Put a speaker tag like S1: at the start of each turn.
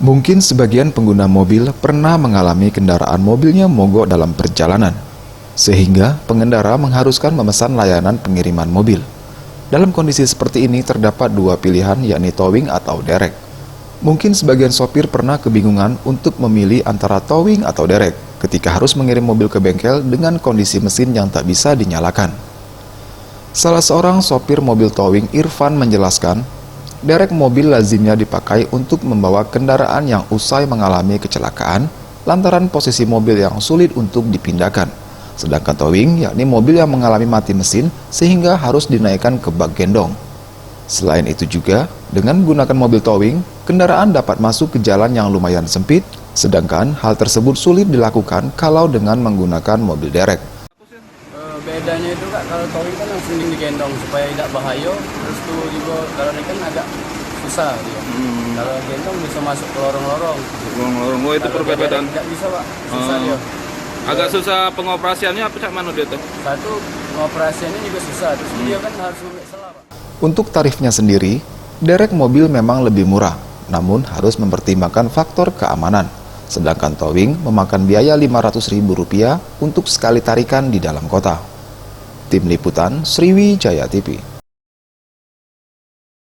S1: Mungkin sebagian pengguna mobil pernah mengalami kendaraan mobilnya mogok dalam perjalanan, sehingga pengendara mengharuskan memesan layanan pengiriman mobil. Dalam kondisi seperti ini terdapat dua pilihan, yakni towing atau derek. Mungkin sebagian sopir pernah kebingungan untuk memilih antara towing atau derek ketika harus mengirim mobil ke bengkel dengan kondisi mesin yang tak bisa dinyalakan. Salah seorang sopir mobil towing, Irfan, menjelaskan, derek mobil lazimnya dipakai untuk membawa kendaraan yang usai mengalami kecelakaan lantaran posisi mobil yang sulit untuk dipindahkan. Sedangkan towing, yakni mobil yang mengalami mati mesin sehingga harus dinaikkan ke bak gendong. Selain itu juga, dengan menggunakan mobil towing, kendaraan dapat masuk ke jalan yang lumayan sempit, sedangkan hal tersebut sulit dilakukan kalau dengan menggunakan mobil derek.
S2: Bedanya itu Kak, kalau towing kan langsung digendong supaya tidak bahaya, terus tuh juga kalau ini kan agak susah dia. Kalau gendong bisa masuk ke lorong-lorong.
S3: Lorong-lorong, oh itu perbedaan.
S2: Tidak bisa Pak, susah dia.
S3: Agak susah pengoperasiannya apa cak mana dia tuh?
S2: Satu, pengoperasiannya juga susah, terus dia kan harus selah Pak.
S1: Untuk tarifnya sendiri, derek mobil memang lebih murah, namun harus mempertimbangkan faktor keamanan. Sedangkan towing memakan biaya Rp500.000 untuk sekali tarikan di dalam kota. Tim Liputan Sriwijaya TV.